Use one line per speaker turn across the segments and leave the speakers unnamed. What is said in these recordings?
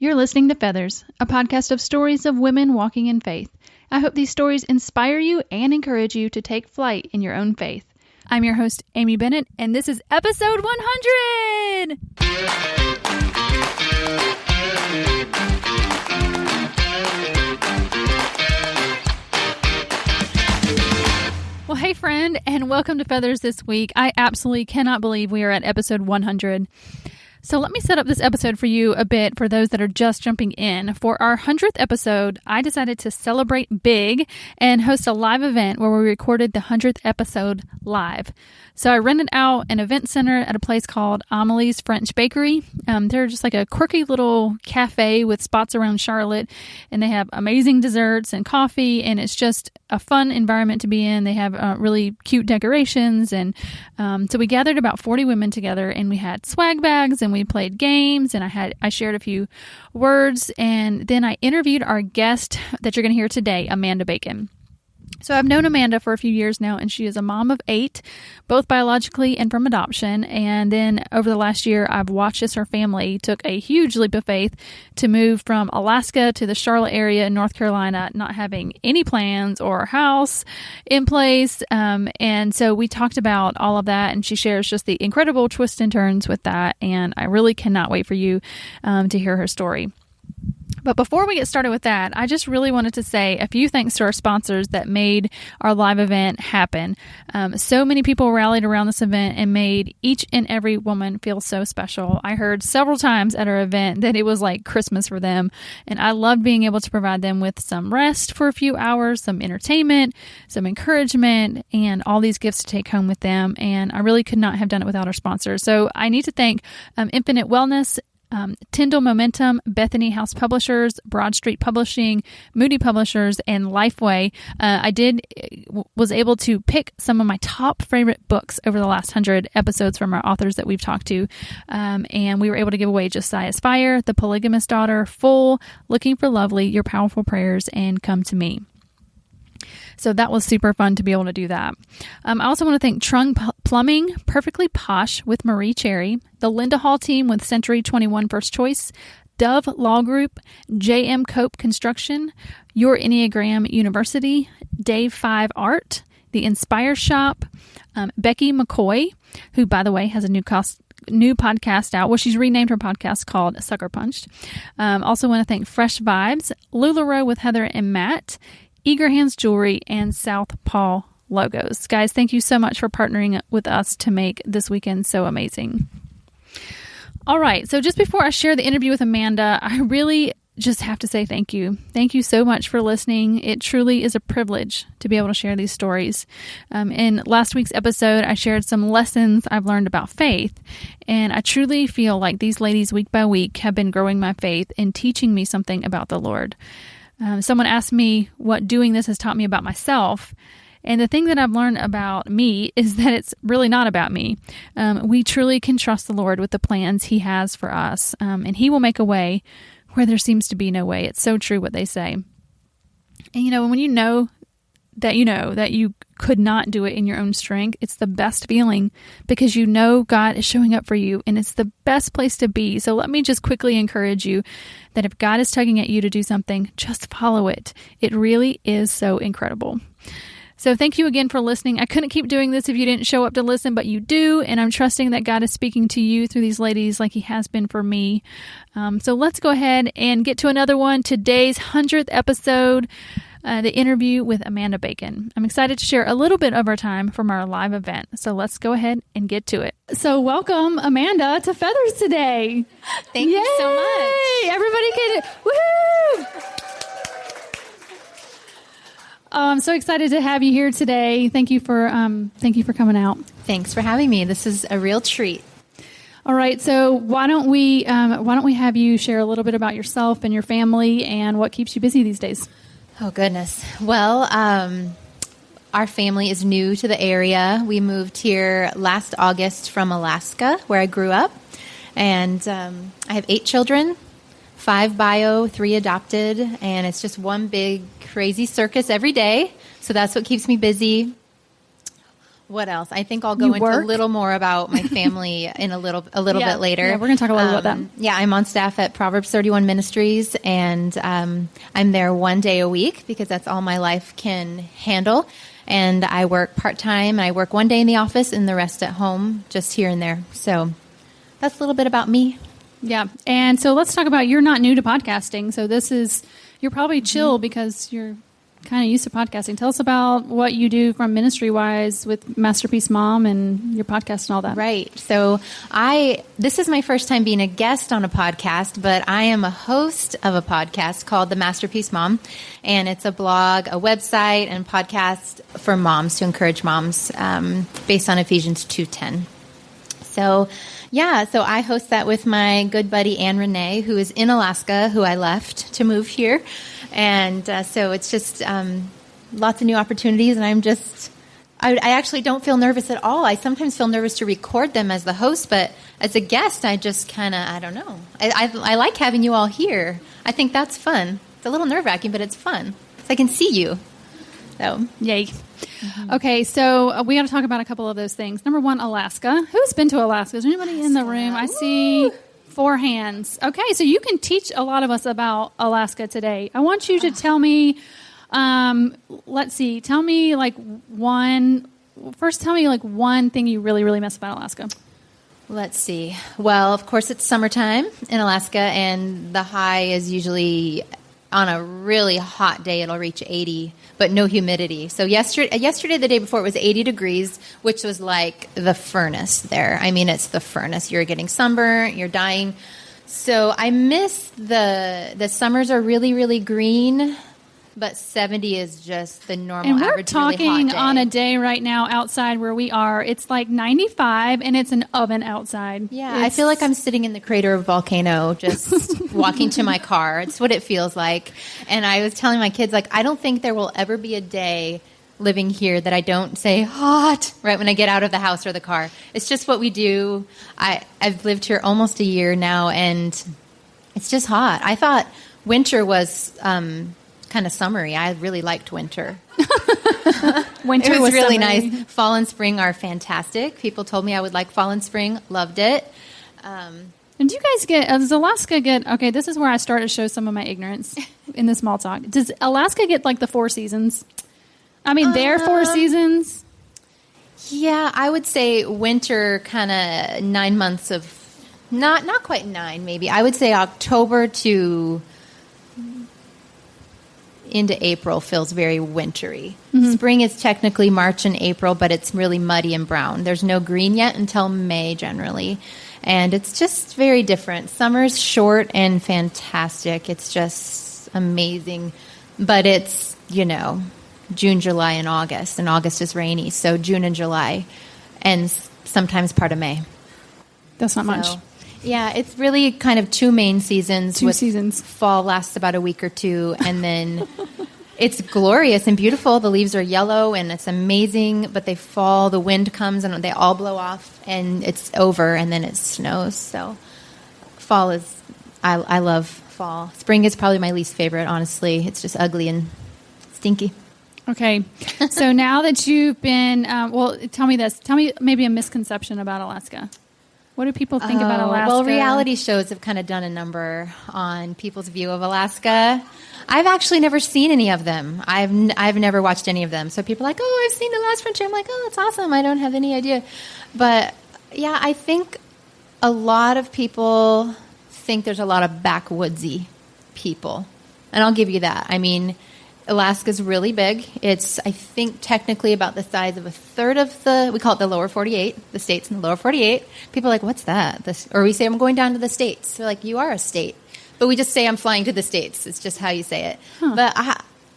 You're listening to Feathers, a podcast of stories of women walking in faith. I hope these stories inspire you and encourage you to take flight in your own faith. I'm your host, Amy Bennett, and this is episode 100! Well, hey friend, and welcome to Feathers this week. I absolutely cannot believe we are at episode 100. So let me set up this episode for you a bit for those that are just jumping in. For our 100th episode, I decided to celebrate big and host a live event where we recorded the 100th episode live. So I rented out an event center at a place called Amelie's French Bakery. They're just like a quirky little cafe with spots around Charlotte, and they have amazing desserts and coffee, and it's just a fun environment to be in. They have really cute decorations, and so we gathered about 40 women together, and we had swag bags, and we played games, and I shared a few words, and then I interviewed our guest that you're going to hear today, Amanda Bacon. So I've known Amanda for a few years now, and she is a mom of 8, both biologically and from adoption. And then over the last year, I've watched as her family took a huge leap of faith to move from Alaska to the Charlotte area in North Carolina, not having any plans or house in place. And so we talked about all of that, and she shares just the incredible twists and turns with that. And I really cannot wait for you to hear her story. But before we get started with that, I just really wanted to say a few thanks to our sponsors that made our live event happen. So many people rallied around this event and made each and every woman feel so special. I heard several times at our event that it was like Christmas for them, and I loved being able to provide them with some rest for a few hours, some entertainment, some encouragement, and all these gifts to take home with them. And I really could not have done it without our sponsors. So I need to thank Infinite Wellness, Tyndall Momentum, Bethany House Publishers, Broad Street Publishing, Moody Publishers, and Lifeway. I was able to pick some of my top favorite books over the last 100 episodes from our authors that we've talked to. And we were able to give away Josiah's Fire, The Polygamous Daughter, Full, Looking for Lovely, Your Powerful Prayers, and Come to Me. So that was super fun to be able to do that. I also want to thank Trung Plumbing, Perfectly Posh with Marie Cherry, the Linda Hall team with Century 21 First Choice, Dove Law Group, J.M. Cope Construction, Your Enneagram University, Dave 5 Art, The Inspire Shop, Becky McCoy, who, by the way, has a new podcast out. Well, she's renamed her podcast called Sucker Punched. Also want to thank Fresh Vibes, LuLaRoe with Heather and Matt, Eager Hands Jewelry, and South Paul Logos. Guys, thank you so much for partnering with us to make this weekend so amazing. All right, so just before I share the interview with Amanda, I really just have to say thank you. Thank you so much for listening. It truly is a privilege to be able to share these stories. In last week's episode, I shared some lessons I've learned about faith, and I truly feel like these ladies week by week have been growing my faith and teaching me something about the Lord. Someone asked me what doing this has taught me about myself. And the thing that I've learned about me is that it's really not about me. We truly can trust the Lord with the plans He has for us. And He will make a way where there seems to be no way. It's so true what they say. And when you know that you could not do it in your own strength, it's the best feeling because you know God is showing up for you, and it's the best place to be. So let me just quickly encourage you that if God is tugging at you to do something, just follow it. It really is so incredible. So thank you again for listening. I couldn't keep doing this if you didn't show up to listen, but you do, and I'm trusting that God is speaking to you through these ladies like He has been for me. So let's go ahead and get to another one. Today's 100th episode, the interview with Amanda Bacon. I'm excited to share a little bit of our time from our live event. So let's go ahead and get to it. So welcome, Amanda, to Feathers today.
Thank you so much.
Everybody can, woohoo! I'm so excited to have you here today. Thank you for coming out.
Thanks for having me. This is a real treat.
All right, so why don't we have you share a little bit about yourself and your family and what keeps you busy these days?
Oh, goodness. Well, our family is new to the area. We moved here last August from Alaska, where I grew up. And I have 8 children, 5 bio, 3 adopted, and it's just one big crazy circus every day. So that's what keeps me busy. What else? I think I'll go into a little more about my family in a little bit later.
Yeah, we're going to talk a little about that.
Yeah, I'm on staff at Proverbs 31 Ministries, and I'm there one day a week because that's all my life can handle. And I work part-time. I work one day in the office and the rest at home, just here and there. So that's a little bit about me.
Yeah. And so let's talk about, you're not new to podcasting. So you're probably chill because you're kind of used to podcasting. Tell us about what you do from ministry-wise with Masterpiece Mom and your podcast and all that.
Right. So this is my first time being a guest on a podcast, but I am a host of a podcast called The Masterpiece Mom, and it's a blog, a website, and podcast for moms to encourage moms based on Ephesians 2:10. So I host that with my good buddy Ann Renee, who is in Alaska, who I left to move here. And so it's just lots of new opportunities, and I actually don't feel nervous at all. I sometimes feel nervous to record them as the host, but as a guest, I just kind of, I don't know. I like having you all here. I think that's fun. It's a little nerve-wracking, but it's fun. So I can see you. So,
yay. Mm-hmm. Okay, so we got to talk about a couple of those things. Number one, Alaska. Who's been to Alaska? Is there anybody in the room? I see 4 hands. Okay, so you can teach a lot of us about Alaska today. I want you to tell me, tell me one thing you really, really miss about Alaska.
Let's see. Well, of course, it's summertime in Alaska, and the high is usually on a really hot day, it'll reach 80, but no humidity. So yesterday, the day before, it was 80 degrees, which was like the furnace there. I mean, it's the furnace. You're getting sunburnt, you're dying. So I miss the summers are really, really green, but 70 is just the normal
and we're
average
talking
really hot day.
On a day right now outside where we are, it's like 95 and it's an oven outside.
Yeah, I feel like I'm sitting in the crater of a volcano just walking to my car. It's what it feels like. And I was telling my kids, I don't think there will ever be a day living here that I don't say hot right when I get out of the house or the car. It's just what we do. I've lived here almost a year now, and it's just hot. I thought winter was kind of summery. I really liked winter.
Winter
was really
summery.
Nice. Fall and spring are fantastic. People told me I would like fall and spring. Loved it.
And do you guys does Alaska get, okay, this is where I start to show some of my ignorance in the small talk. Does Alaska get the 4 seasons? I mean, their 4 seasons?
Yeah, I would say winter kind of 9 months of, not quite 9 maybe. I would say October to into April feels very wintry. Mm-hmm. Spring is technically March and April, but it's really muddy and brown. There's no green yet until May generally. And it's just very different. Summer's short and fantastic. It's just amazing. But it's, June, July, and August. And August is rainy. So June and July. And sometimes part of May.
That's not much.
Yeah, it's really kind of 2 main seasons.
2 seasons.
Fall lasts about a week or 2, and then it's glorious and beautiful. The leaves are yellow, and it's amazing, but they fall, the wind comes, and they all blow off, and it's over, and then it snows. So fall is, I love fall. Spring is probably my least favorite, honestly. It's just ugly and stinky.
Okay, so now that you've been, tell me this. Tell me maybe a misconception about Alaska. What do people think about Alaska?
Well, reality shows have kind of done a number on people's view of Alaska. I've actually never seen any of them. I've never watched any of them. So people are like, oh, I've seen The Last Frontier. I'm like, oh, that's awesome. I don't have any idea. But, yeah, I think a lot of people think there's a lot of backwoodsy people. And I'll give you that. I mean, Alaska's really big. It's, I think, technically about the size of a third of we call it the lower 48, the states in the lower 48. People are like, what's that? Or we say, I'm going down to the states. They're like, you are a state. But we just say, I'm flying to the states. It's just how you say it. Huh. But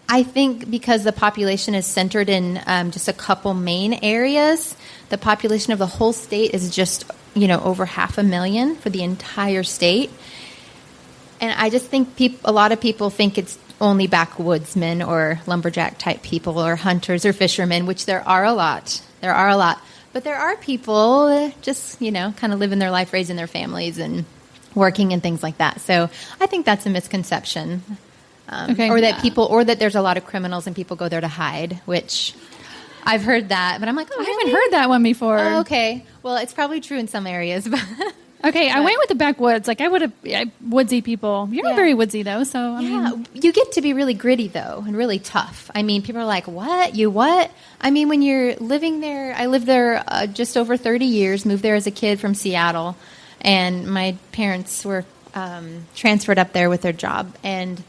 I think because the population is centered in just a couple main areas, the population of the whole state is just, over 500,000 for the entire state. And I just think a lot of people think it's only backwoodsmen or lumberjack type people or hunters or fishermen, which there are a lot. There are a lot. But there are people just, kind of living their life, raising their families and working and things like that. So I think that's a misconception.
Okay.
Or that there's a lot of criminals and people go there to hide, which I've heard that, but I'm like, oh,
I
really?
haven't heard that one before.
Oh, okay. Well, it's probably true in some areas. But
Okay, I went with the backwoods. Like, I would have woodsy people. You're not very woodsy, though, so, I mean.
You get to be really gritty, though, and really tough. I mean, people are like, what? You what? I mean, when you're living there, I lived there just over 30 years, moved there as a kid from Seattle, and my parents were transferred up there with their job, and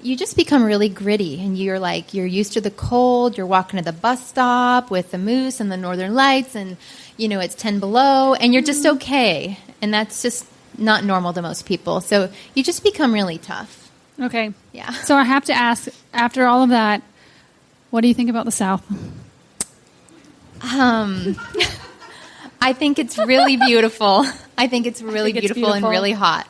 you just become really gritty, and you're used to the cold, you're walking to the bus stop with the moose and the northern lights, and, it's 10 below, and you're just okay. And that's just not normal to most people. So you just become really tough.
Okay.
Yeah.
So I have to ask, after all of that, what do you think about the South?
I think it's really beautiful. I think it's really beautiful and really hot.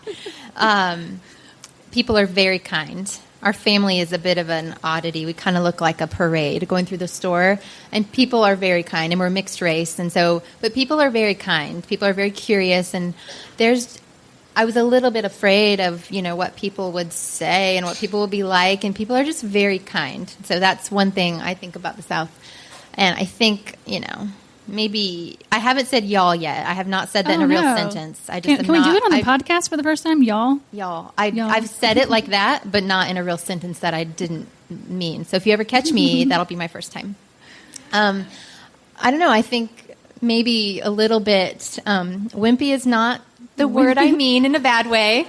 People are very kind. Our family is a bit of an oddity. We kind of look like a parade going through the store, and people are very kind, and we're mixed race, and so, but people are very kind. People are very curious, and I was a little bit afraid of, what people would say and what people would be like, and people are just very kind. So that's one thing I think about the South. And I think, maybe I haven't said y'all yet. I have not said that in a real sentence. I just
can we do it on the podcast for the first time? Y'all?
Y'all. I've said it like that, but not in a real sentence that I didn't mean. So if you ever catch me, that'll be my first time. I don't know. I think maybe a little bit wimpy is not the word I mean in a bad way,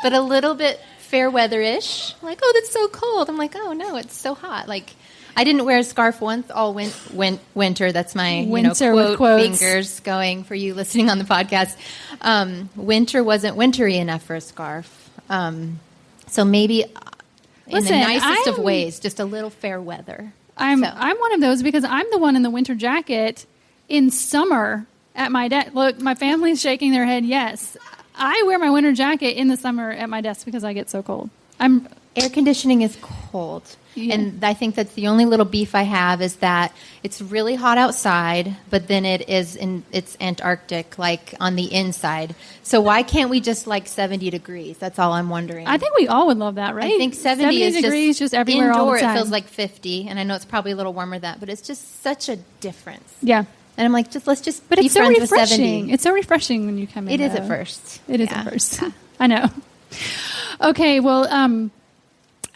but a little bit fair weather-ish. Like, oh, that's so cold. I'm like, oh, no, it's so hot. Like, I didn't wear a scarf once all winter. That's my quote fingers going for you listening on the podcast. Winter wasn't wintry enough for a scarf. So maybe in the nicest of ways, just a little fair weather.
I'm one of those because I'm the one in the winter jacket in summer at my desk. Look, my family's shaking their head. Yes, I wear my winter jacket in the summer at my desk because I get so cold.
Air conditioning is cold. Yeah. And I think that's the only little beef I have is that it's really hot outside, but then it's Antarctic, like on the inside. So why can't we just like 70 degrees? That's all I'm wondering.
I think we all would love that, right?
I think 70 is
degrees just everywhere
indoor,
all the time.
It feels like 50, and I know it's probably a little warmer than that, but it's just such a difference.
Yeah.
And I'm like, let's be
it's so
friends
refreshing.
with 70.
It's so refreshing when you come in.
It is at first.
It is at first. Yeah. I know. Okay, well,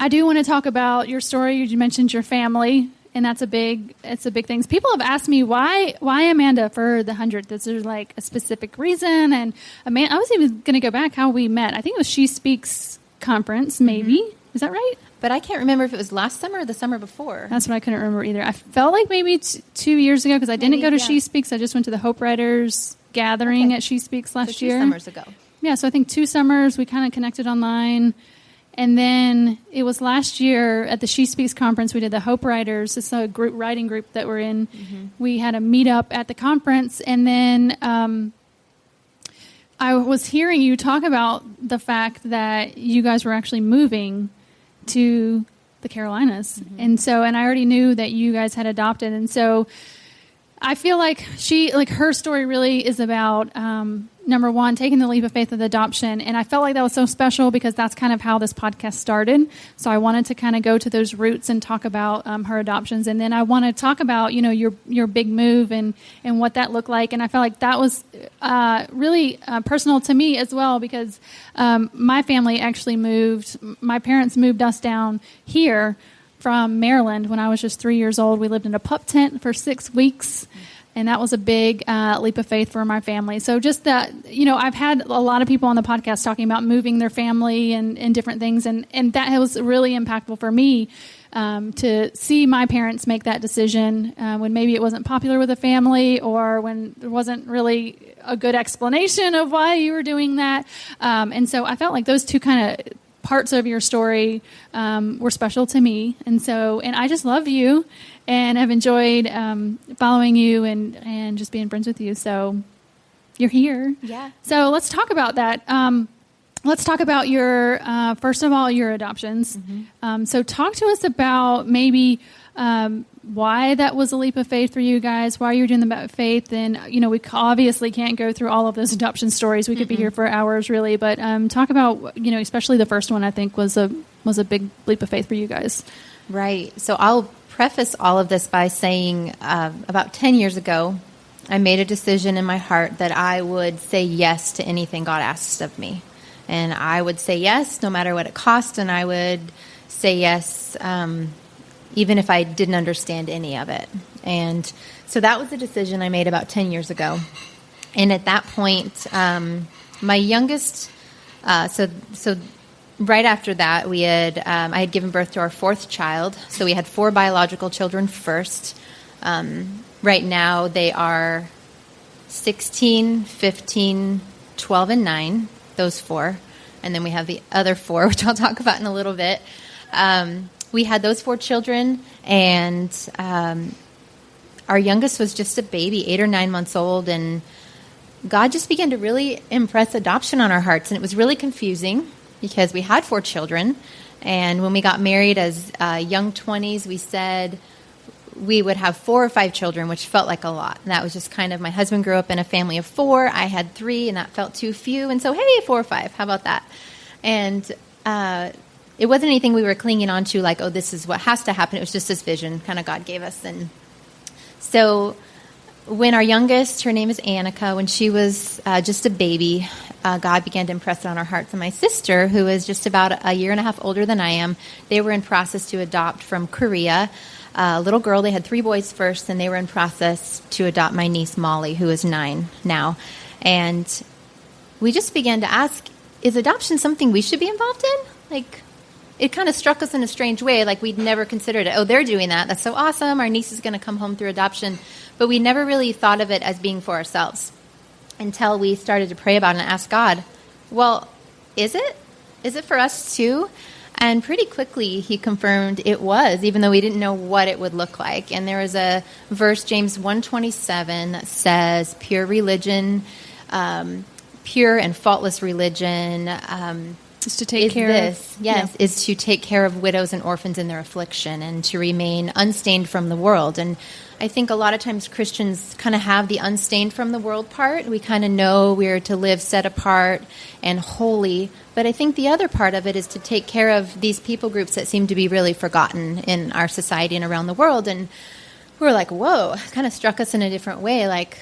I do want to talk about your story. You mentioned your family, and it's a big thing. People have asked me why Amanda for the 100th. Is there like a specific reason? And Amanda, I was even going to go back how we met. I think it was She Speaks conference, maybe. Mm-hmm. Is that right?
But I can't remember if it was last summer or the summer before.
That's what I couldn't remember either. I felt like maybe 2 years ago because I didn't go to She Speaks. I just went to the Hope Writers gathering at She Speaks last year.
2 summers ago.
Yeah, so I think 2 summers we kind of connected online. And then it was last year at the She Speaks conference, we did the Hope Writers. It's a writing group that we're in. Mm-hmm. We had a meetup at the conference. And then I was hearing you talk about the fact that you guys were actually moving to the Carolinas. Mm-hmm. And I already knew that you guys had adopted. And so I feel like her story really is about, number one, taking the leap of faith of adoption. And I felt like that was so special because that's kind of how this podcast started. So I wanted to kind of go to those roots and talk about her adoptions. And then I want to talk about, your big move and what that looked like. And I felt like that was really personal to me as well because my family actually my parents moved us down here from Maryland when I was just 3 years old. We lived in a pup tent for 6 weeks, and that was a big leap of faith for my family. So just that, I've had a lot of people on the podcast talking about moving their family and different things, and that was really impactful for me to see my parents make that decision when maybe it wasn't popular with the family or when there wasn't really a good explanation of why you were doing that. And so I felt like those two kind of parts of your story were special to me. And I just love you and have enjoyed following you and just being friends with you. So you're here.
Yeah.
So let's talk about that. Let's talk about first of all, your adoptions. Mm-hmm. So talk to us about maybe why that was a leap of faith for you guys, why you were doing the leap of faith. And, we obviously can't go through all of those adoption stories. We could be here for hours, really. But talk about, especially the first one, I think, was a big leap of faith for you guys.
Right. So I'll preface all of this by saying about 10 years ago, I made a decision in my heart that I would say yes to anything God asks of me. And I would say yes no matter what it cost, and I would say yes even if I didn't understand any of it. And so that was a decision I made about 10 years ago. And at that point, my youngest, so right after that, I had given birth to our fourth child. So we had 4 biological children first. Right now, they are 16, 15, 12, and 9, those 4. And then we have the other 4, which I'll talk about in a little bit. We had those 4 children, and our youngest was just a baby, 8 or 9 months old, and God just began to really impress adoption on our hearts. And it was really confusing because we had 4 children. And when we got married as young 20s, we said we would have 4 or 5 children, which felt like a lot. And that was just kind of, my husband grew up in a family of 4. I had 3, and that felt too few. And so, hey, 4 or 5, how about that? And it wasn't anything we were clinging on to like, oh, this is what has to happen. It was just this vision kind of God gave us. And so when our youngest, her name is Annika, when she was just a baby, God began to impress it on our hearts. And my sister, who is just about a year and a half older than I am, they were in process to adopt from Korea a little girl. They had 3 boys first, and they were in process to adopt my niece, Molly, who is 9 now. And we just began to ask, is adoption something we should be involved in? Like, it kind of struck us in a strange way, like we'd never considered it. Oh, they're doing that. That's so awesome. Our niece is going to come home through adoption. But we never really thought of it as being for ourselves until we started to pray about it and ask God, well, is it? Is it for us too? And pretty quickly he confirmed it was, even though we didn't know what it would look like. And there is a verse, James 1:27, that says, pure religion, pure and faultless religion,
is to take care of.
Yes, is to take care of widows and orphans in their affliction and to remain unstained from the world. And I think a lot of times Christians kind of have the unstained from the world part. We kind of know we're to live set apart and holy. But I think the other part of it is to take care of these people groups that seem to be really forgotten in our society and around the world. And we were like, whoa, it kind of struck us in a different way. Like,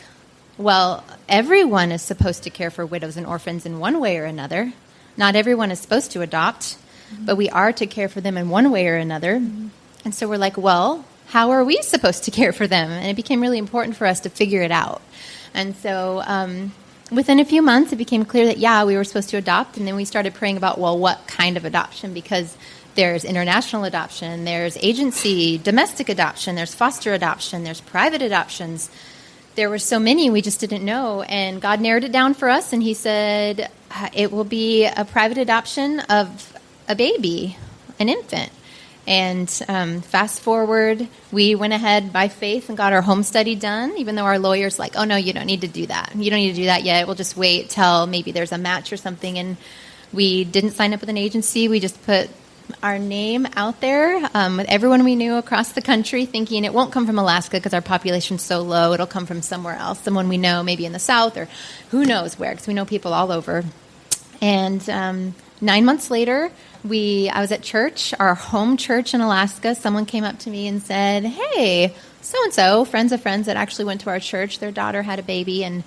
well, everyone is supposed to care for widows and orphans in one way or another. Not everyone is supposed to adopt, but we are to care for them in one way or another. And so we're like, well, how are we supposed to care for them? And it became really important for us to figure it out. And so within a few months, it became clear that, yeah, we were supposed to adopt. And then we started praying about, well, what kind of adoption? Because there's international adoption, there's agency, domestic adoption, there's foster adoption, there's private adoptions. There were so many we just didn't know, and God narrowed it down for us, and he said it will be a private adoption of a baby, an infant. And fast forward, we went ahead by faith and got our home study done, even though our lawyer's like, oh, no, you don't need to do that. You don't need to do that yet. We'll just wait till maybe there's a match or something. And we didn't sign up with an agency. We just put our name out there with everyone we knew across the country, thinking it won't come from Alaska because our population's so low. It'll come from somewhere else, someone we know, maybe in the South or who knows where, because we know people all over. And 9 months later, I was at church, our home church in Alaska. Someone came up to me and said, hey, so-and-so, friends of friends that actually went to our church, their daughter had a baby, and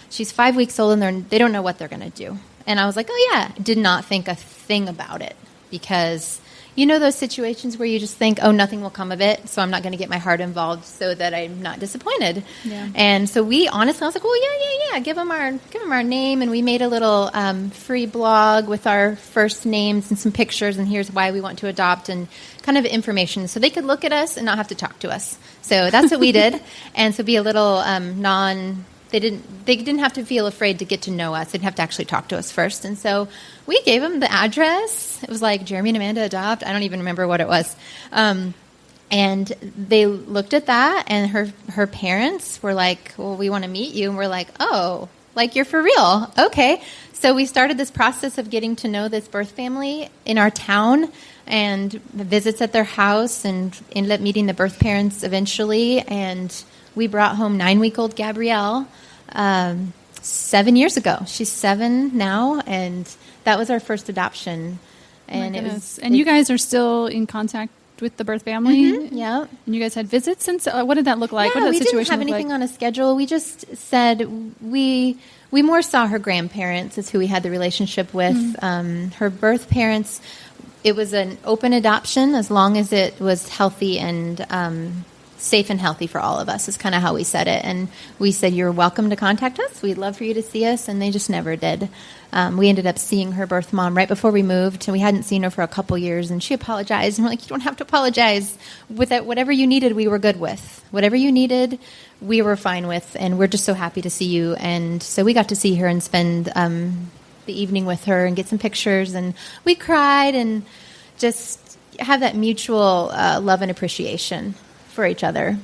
she's 5 weeks old, and they don't know what they're going to do. And I was like, oh, yeah, did not think a thing about it. Because you know those situations where you just think, oh, nothing will come of it, so I'm not going to get my heart involved so that I'm not disappointed. Yeah. And so I was like, well, yeah, give them our name, and we made a little free blog with our first names and some pictures, and here's why we want to adopt, and kind of information, so they could look at us and not have to talk to us. So that's what we did, and so be a little They didn't have to feel afraid to get to know us. They didn't have to actually talk to us first. And so we gave them the address. It was like Jeremy and Amanda adopt. I don't even remember what it was. And they looked at that, and her parents were like, well, we want to meet you. And we're like, oh, like you're for real. Okay. So we started this process of getting to know this birth family in our town, and visits at their house, and ended up meeting the birth parents eventually. And we brought home 9-week-old Gabrielle 7 years ago. She's 7 now, and that was our first adoption.
And you guys are still in contact worked with the birth family.
Yeah.
And you guys had visits. And so, what did that look like?
Yeah,
What did that
we
situation
didn't have
look
anything
like?
on a schedule. We just said we more saw her grandparents is who we had the relationship with. Her birth parents, it was an open adoption as long as it was healthy and safe and healthy for all of us is kind of how we said it. And we said, you're welcome to contact us. We'd love for you to see us. And they just never did. We ended up seeing her birth mom right before we moved, and we hadn't seen her for a couple years, and she apologized. And we're like, you don't have to apologize. With that, whatever you needed, we were good with. Whatever you needed, we were fine with, and we're just so happy to see you. And so we got to see her and spend the evening with her and get some pictures, and we cried and just have that mutual love and appreciation for each other.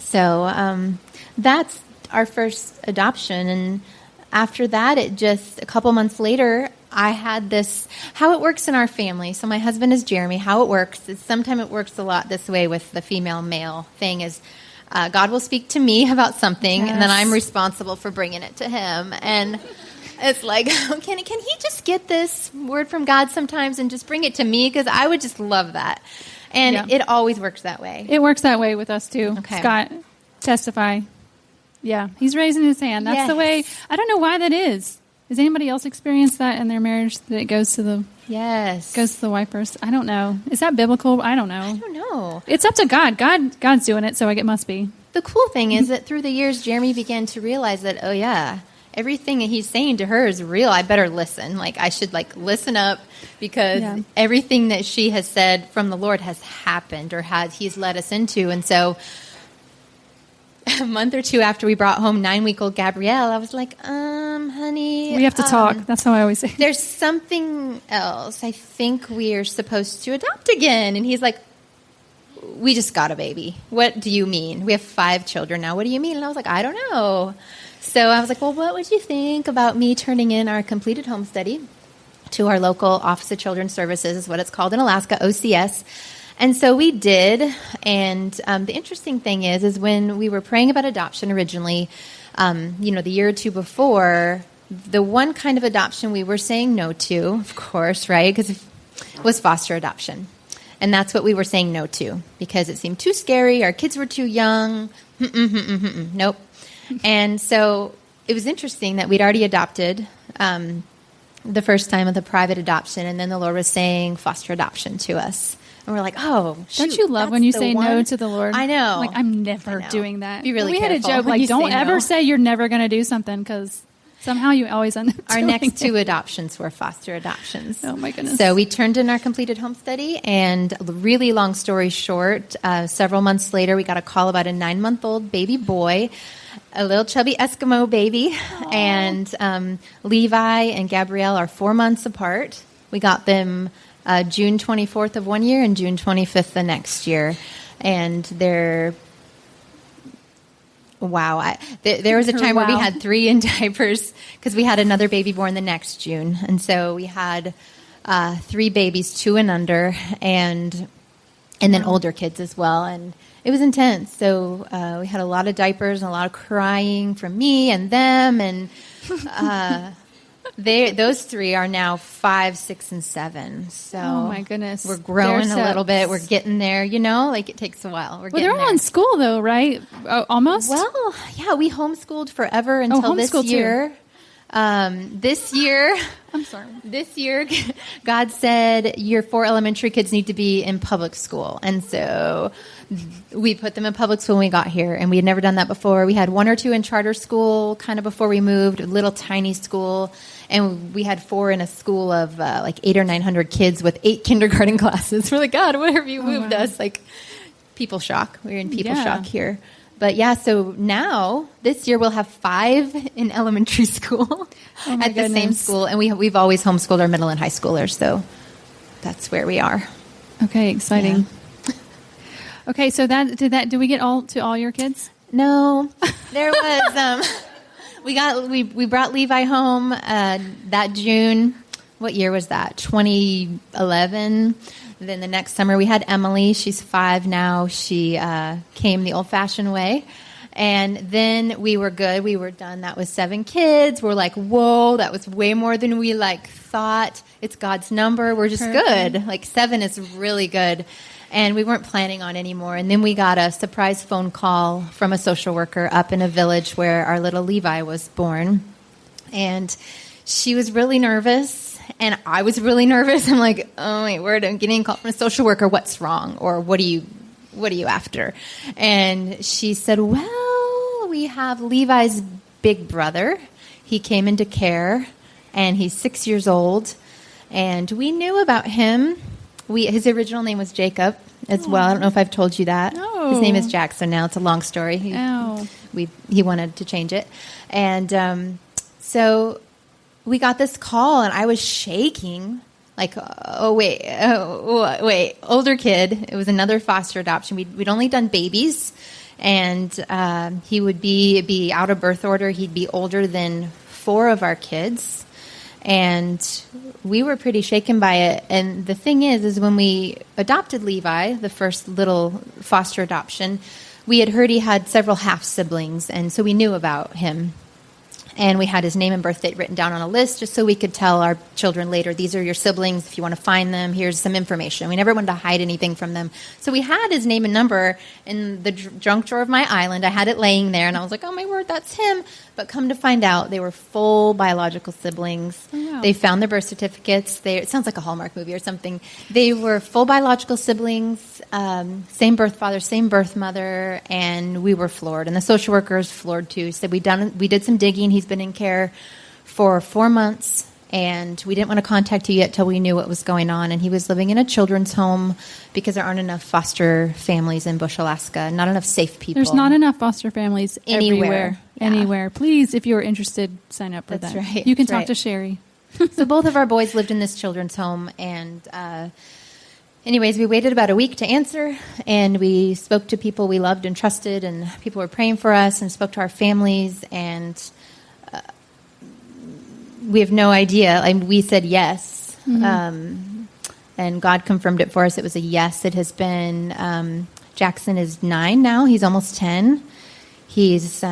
So that's our first adoption. And after that, it just a couple months later, I had this, how it works in our family. So my husband is Jeremy. How it works is sometimes it works a lot this way with the female-male thing is God will speak to me about something, and then I'm responsible for bringing it to him. And it's like, can he just get this word from God sometimes and just bring it to me? Because I would just love that. And it always works that way.
It works that way with us, too.
Okay.
Scott, testify. Yeah, he's raising his hand. That's the way. I don't know why that is. Has anybody else experienced that in their marriage, that it goes to the wife first? I don't know. Is that biblical? I don't know.
I don't know.
It's up to God. God's doing it, so it must be.
The cool thing is that through the years, Jeremy began to realize that, oh, yeah, everything that he's saying to her is real. I better listen. Like, I should, listen up because everything that she has said from the Lord has happened or he's led us into. And so a month or two after we brought home 9-week-old Gabrielle, I was like, honey.
We have to talk. That's how I always say.
There's something else. I think we are supposed to adopt again. And he's like, we just got a baby. What do you mean? We have 5 children now. What do you mean? And I was like, I don't know. So I was like, well, what would you think about me turning in our completed home study to our local Office of Children's Services, is what it's called in Alaska, OCS. And so we did. And the interesting thing is when we were praying about adoption originally, the year or two before, the one kind of adoption we were saying no to, of course, right, because it was foster adoption. And that's what we were saying no to because it seemed too scary. Our kids were too young. Nope. And so it was interesting that we'd already adopted the first time with a private adoption, and then the Lord was saying foster adoption to us. And we're like, oh, shoot,
don't you love when you say no to the Lord?
I know.
Like, I'm never doing that.
Be really
we had a
careful
joke,
when you
don't
say
ever
no.
say you're never going to do something because somehow you always end up
Our
doing
next
it.
2 adoptions were foster adoptions.
Oh, my goodness.
So we turned in our completed home study, and really long story short, several months later, we got a call about a 9-month-old baby boy, a little chubby Eskimo baby. Aww. And Levi and Gabrielle are 4 months apart. We got them June 24th of one year and June 25th the next year. And they're... Wow. There was a time where we had 3 in diapers because we had another baby born the next June. And so we had 3 babies, 2 and under, and then older kids as well. And it was intense. So we had a lot of diapers and a lot of crying from me and them. And those 3 are now 5, 6, and 7. So
oh my goodness,
we're growing a little bit. We're getting there. It takes a while.
They're all in school though, right? Almost.
Well, yeah, we homeschooled forever until this year. This year,
I'm sorry.
This year, God said your 4 elementary kids need to be in public school, and so we put them in public school when we got here, and we had never done that before. We had 1 or 2 in charter school, kind of before we moved, a little tiny school, and we had 4 in a school of 800 or 900 kids with 8 kindergarten classes. We're like, God, where have you moved us? Like, people shock. We're in people shock here. But yeah, so now this year we'll have 5 in elementary school at the same school, and we've always homeschooled our middle and high schoolers, so that's where we are.
Okay, exciting. Yeah. Okay, so did we get all your kids?
No, there was we brought Levi home that June. What year was that? 2011. Then the next summer we had Emily. She's 5 now. She came the old-fashioned way. And then we were good. We were done. That was 7 kids. We're like, whoa, that was way more than we thought. It's God's number. We're just good. 7 is really good. And we weren't planning on any more. And then we got a surprise phone call from a social worker up in a village where our little Levi was born. And she was really nervous. And I was really nervous. I'm like, oh my word, I'm getting a call from a social worker. What's wrong? Or what are you after? And she said, well, we have Levi's big brother. He came into care, and he's 6 years old. And we knew about him. His original name was Jacob as well. I don't know if I've told you that.
No.
His name is Jackson now. It's a long story. He wanted to change it. And so we got this call, and I was shaking. Older kid. It was another foster adoption. We'd only done babies, and he would be out of birth order. He'd be older than 4 of our kids, and we were pretty shaken by it. And the thing is when we adopted Levi, the first little foster adoption, we had heard he had several half-siblings, and so we knew about him. And we had his name and birth date written down on a list just so we could tell our children later, these are your siblings. If you want to find them, here's some information. We never wanted to hide anything from them. So we had his name and number in the junk drawer of my island. I had it laying there, and I was like, oh, my word, that's him. But come to find out, they were full biological siblings.
Oh, wow.
They found their birth certificates. It sounds like a Hallmark movie or something. They were full biological siblings, same birth father, same birth mother, and we were floored. And the social workers floored, too. Said we did some digging. He's been in care for 4 months, and we didn't want to contact you yet till we knew what was going on. And he was living in a children's home because there aren't enough foster families in Bush, Alaska, not enough safe people.
There's not enough foster families
Anywhere.
Anywhere. Please, if you're interested, sign up for
That's
that.
right.
You can
That's
talk
right.
to Sherry.
So both of our boys lived in this children's home, and anyways, we waited about a week to answer, and we spoke to people we loved and trusted, and people were praying for us, and spoke to our families, and we have no idea. We said yes, and God confirmed it for us. It was a yes. It has been, Jackson is 9 now. He's almost 10. He's,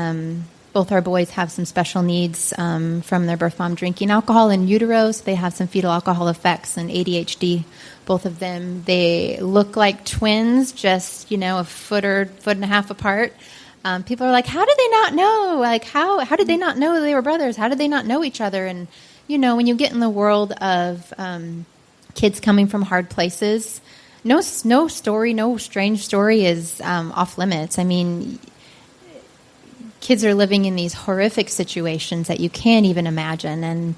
both our boys have some special needs from their birth mom drinking alcohol in utero, so they have some fetal alcohol effects and ADHD, both of them. They look like twins, just, a foot and a half apart. People are like, how did they not know? How did they not know they were brothers? How did they not know each other? And, when you get in the world of kids coming from hard places, no strange story is off limits. I mean, kids are living in these horrific situations that you can't even imagine. And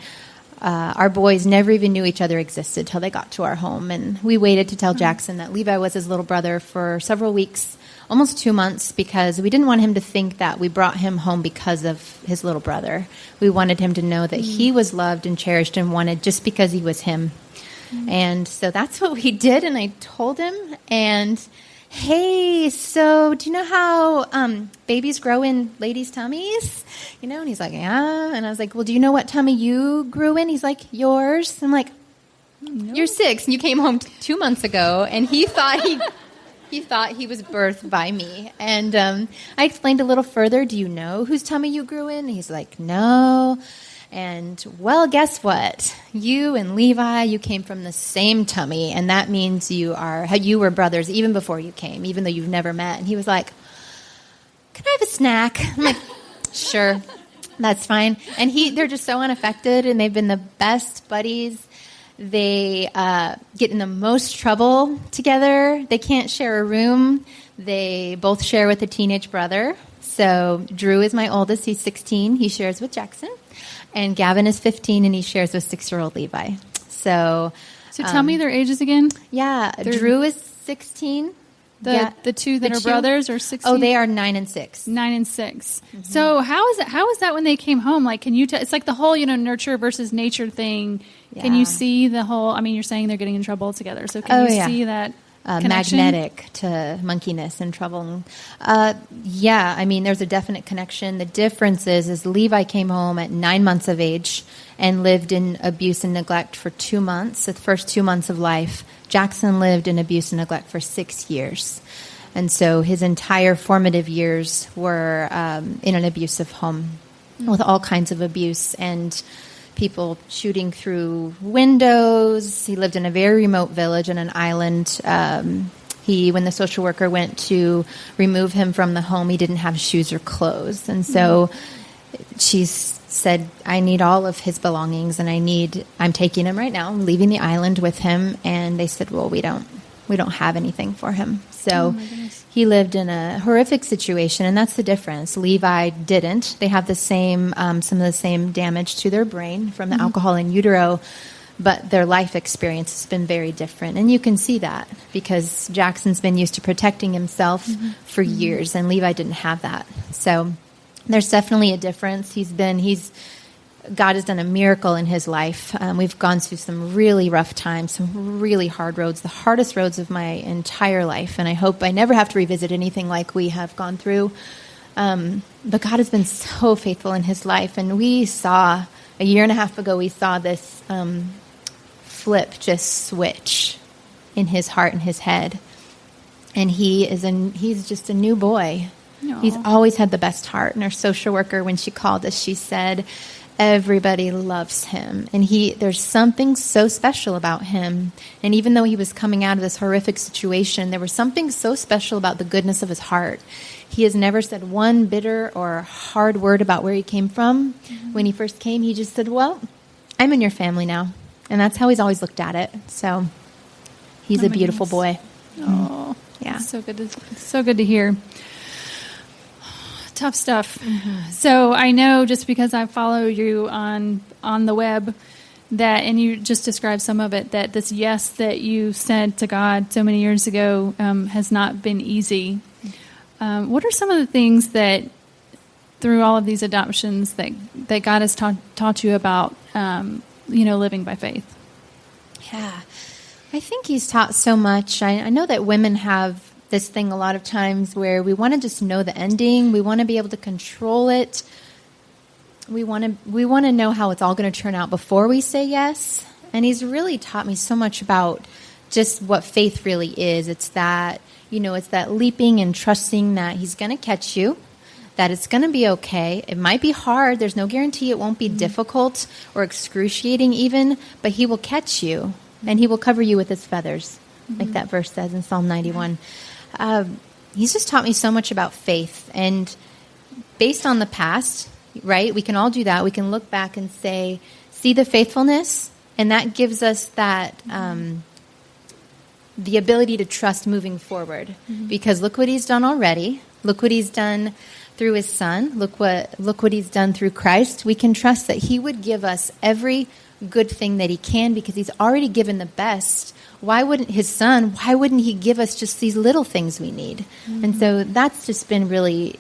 our boys never even knew each other existed till they got to our home. And we waited to tell Jackson that Levi was his little brother for several weeks, almost 2 months, because we didn't want him to think that we brought him home because of his little brother. We wanted him to know that he was loved and cherished and wanted just because he was him. And so that's what we did, and I told him, and hey, so do you know how babies grow in ladies' tummies? And he's like, yeah. And I was like, well, do you know what tummy you grew in? He's like, yours. I'm like, you're 6, and you came home 2 months ago, and he thought he was birthed by me. And I explained a little further, do you know whose tummy you grew in? And he's like, no. And, well, guess what? You and Levi, you came from the same tummy, and that means you were brothers even before you came, even though you've never met. And he was like, can I have a snack? I'm like, sure, that's fine. And they're just so unaffected, and they've been the best buddies. They get in the most trouble together. They can't share a room. They both share with a teenage brother. So Drew is my oldest. He's 16. He shares with Jackson. And Gavin is 15, and he shares with 6-year-old Levi. So
tell me their ages again.
Yeah, Drew is 16.
The two that are brothers are 16?
Oh, they are 9 and 6.
9 and 6. Mm-hmm. So how is that when they came home? Like, can you tell? It's like the whole, nurture versus nature thing. Yeah. Can you see the whole, you're saying they're getting in trouble together. So can you see that
magnetic to monkeyness and trouble? There's a definite connection. The difference is Levi came home at 9 months of age and lived in abuse and neglect for 2 months, the first 2 months of life. Jackson lived in abuse and neglect for 6 years. And so his entire formative years were in an abusive home with all kinds of abuse and people shooting through windows. He lived in a very remote village in an island. When the social worker went to remove him from the home, he didn't have shoes or clothes. And so she said, I need all of his belongings and I'm taking him right now. I'm leaving the island with him. And they said, well, we don't have anything for him. So he lived in a horrific situation, and that's the difference. Levi didn't. They have some of the same damage to their brain from the alcohol in utero, but their life experience has been very different. And you can see that because Jackson's been used to protecting himself for years, and Levi didn't have that. So there's definitely a difference. God has done a miracle in his life. We've gone through some really rough times, some really hard roads, the hardest roads of my entire life. And I hope I never have to revisit anything like we have gone through. But God has been so faithful in his life. And we saw, a year and a half ago, we saw this flip just switch in his heart and his head. And he's just a new boy. Aww. He's always had the best heart. And our social worker, when she called us, she said, everybody loves him. And there's something so special about him. And even though he was coming out of this horrific situation, there was something so special about the goodness of his heart. He has never said one bitter or hard word about where he came from. When he first came, he just said, well, I'm in your family now. And that's how he's always looked at it. So he's a beautiful boy.
Oh, yeah. So good to hear. Tough stuff. So I know just because I follow you on the web and you just described some of it, that this yes that you said to God so many years ago has not been easy. What are some of the things that through all of these adoptions that God has taught you about, living by faith?
Yeah, I think he's taught so much. I know that women have this thing a lot of times where we want to just know the ending. We want to be able to control it. We want to know how it's all going to turn out before we say yes. And he's really taught me so much about just what faith really is. It's that, it's that leaping and trusting that he's going to catch you, that it's going to be okay. It might be hard. There's no guarantee it won't be difficult or excruciating even, but he will catch you and he will cover you with his feathers, like that verse says in Psalm 91. He's just taught me so much about faith, and based on the past, right? We can all do that. We can look back and see the faithfulness, and that gives us that the ability to trust moving forward. Because look what he's done already. Look what he's done through his son. Look what he's done through Christ. We can trust that he would give us every good thing that he can because he's already given the best. Why wouldn't he give us just these little things we need? And so that's been really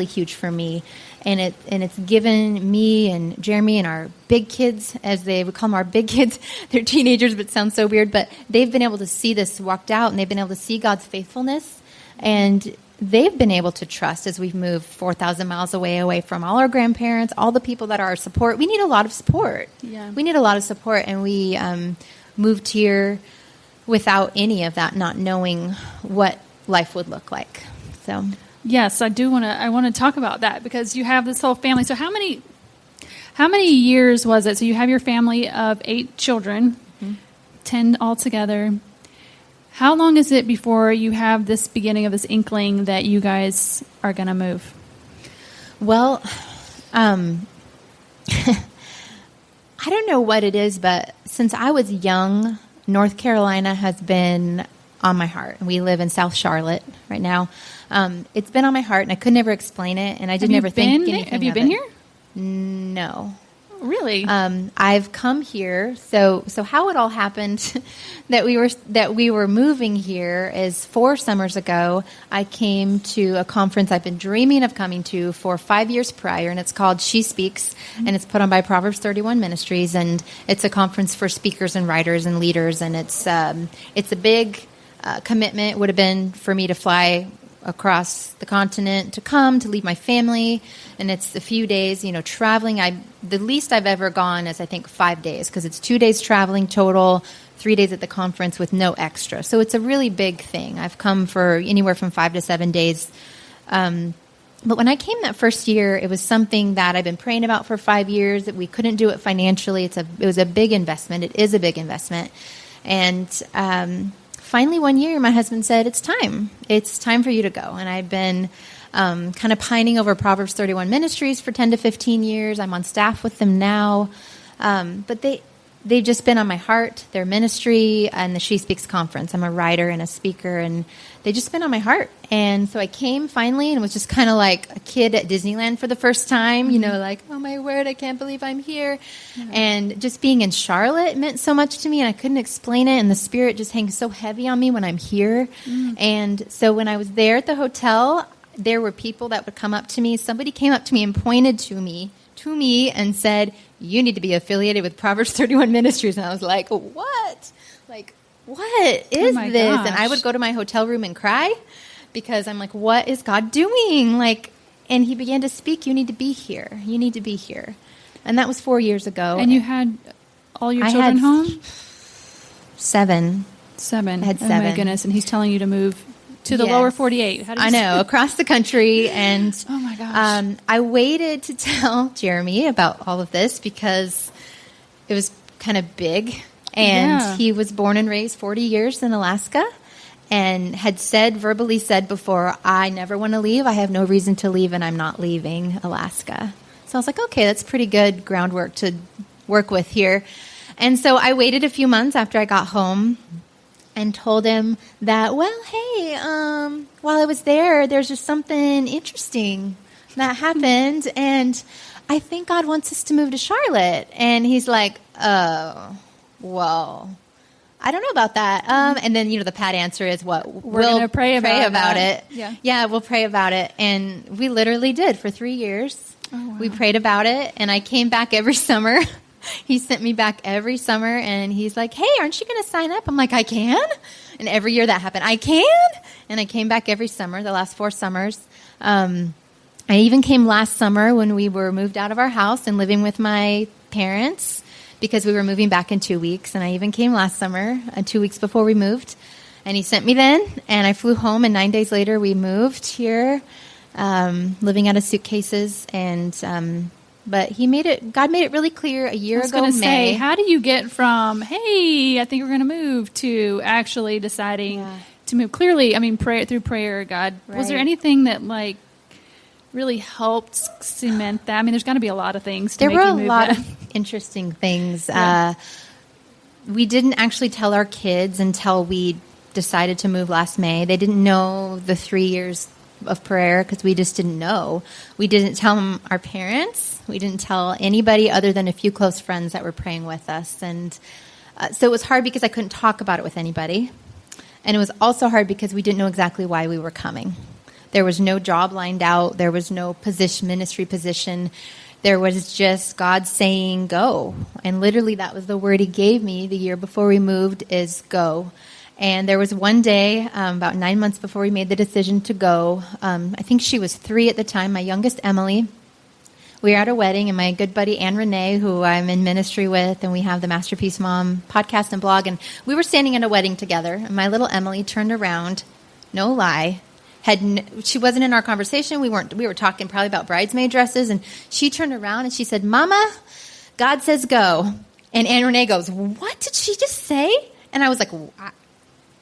huge for me. And it's given me and Jeremy and our big kids, as they would call them, our big kids. They're teenagers, but it sounds so weird. But they've been able to see this walked out, and they've been able to see God's faithfulness. And they've been able to trust as we've moved 4,000 miles away from all our grandparents, all the people that are our support. We need a lot of support. Yeah. We need a lot of support, and we moved here without any of that, not knowing what life would look like. So.
Yes, I want to talk about that because you have this whole family. So how many years was it? So you have your family of 8 children, 10 altogether. How long is it before you have this beginning of this inkling that you guys are going to move?
Well, I don't know what it is, but since I was young, North Carolina has been on my heart. We live in South Charlotte right now. It's been on my heart, and I could never explain it, and I did never think anything of it.
Have you been here?
No.
Really?
I've come here. So how it all happened that we were moving here is 4 summers ago. I came to a conference I've been dreaming of coming to for 5 years prior, and it's called She Speaks, and it's put on by Proverbs 31 Ministries, and it's a conference for speakers and writers and leaders, and it's a big commitment. It would have been for me to fly across the continent to leave my family, and it's a few days, traveling. The least I've ever gone is I think 5 days, because it's 2 days traveling total, 3 days at the conference with no extra. So it's a really big thing. I've come for anywhere from 5 to 7 days. But when I came that first year, it was something that I've been praying about for 5 years, that we couldn't do it financially. It was a big investment. It is a big investment. And finally one year, my husband said, it's time. It's time for you to go. And I've been kind of pining over Proverbs 31 Ministries for 10 to 15 years. I'm on staff with them now. But they've just been on my heart, their ministry and the She Speaks conference. I'm a writer and a speaker, and they've just been on my heart. And so I came finally and was just kind of like a kid at Disneyland for the first time, like, oh my word, I can't believe I'm here. Mm-hmm. And just being in Charlotte meant so much to me, and I couldn't explain it. And the Spirit just hangs so heavy on me when I'm here. Mm-hmm. And so when I was there at the hotel, there were people that would come up to me. Somebody came up to me and pointed to me and said, you need to be affiliated with Proverbs 31 Ministries. And I was like, what? Like, what is this?
Gosh.
And I would go to my hotel room and cry because I'm like, what is God doing? Like, and he began to speak, you need to be here. You need to be here. And that was 4 years ago.
And you had all your children home?
7.
I
had 7.
Oh my goodness. And he's telling you to move to the lower 48.
I know, across the country. And
oh my gosh.
I waited to tell Jeremy about all of this because it was kind of big. And he was born and raised 40 years in Alaska and had verbally said before, I never want to leave. I have no reason to leave, and I'm not leaving Alaska. So I was like, okay, that's pretty good groundwork to work with here. And so I waited a few months after I got home and told him that, well, hey, while I was there's just something interesting that happened, and I think God wants us to move to Charlotte. And he's like, oh, well, I don't know about that. And then, the pat answer is what?
We're going to pray about
it. Yeah, we'll pray about it. And we literally did for 3 years.
Oh, wow.
We prayed about it, and I came back every summer. He sent me back every summer, and he's like, hey, aren't you going to sign up? I'm like, I can? And every year that happened, I can? And I came back every summer, the last 4 summers. I even came last summer when we were moved out of our house and living with my parents because we were moving back in 2 weeks. And I even came last summer, 2 weeks before we moved. And he sent me then, and I flew home, and 9 days later we moved here, living out of suitcases. And but God made it really clear a year ago.
I was going to say, how do you get from, hey, I think we're going to move, to actually deciding to move? Clearly, I mean, through prayer, God, was there anything that really helped cement that? I mean, there's got to be a lot of things to make you move. There were a lot
of interesting things. Yeah. We didn't actually tell our kids until we decided to move last May. They didn't know the 3 years of prayer because we just didn't know. We didn't tell them our parents. We didn't tell anybody other than a few close friends that were praying with us. And so it was hard because I couldn't talk about it with anybody. And it was also hard because we didn't know exactly why we were coming. There was no job lined out. There was no ministry position. There was just God saying, go. And literally that was the word he gave me the year before we moved, is go. And there was one day, about 9 months before we made the decision to go, I think she was 3 at the time, my youngest, Emily. We were at a wedding, and my good buddy, Ann Renee, who I'm in ministry with, and we have the Masterpiece Mom podcast and blog, and we were standing at a wedding together, and my little Emily turned around, no lie, she wasn't in our conversation. We were talking probably about bridesmaid dresses, and she turned around and she said, Mama, God says go. And Ann Renee goes, what did she just say? And I was like,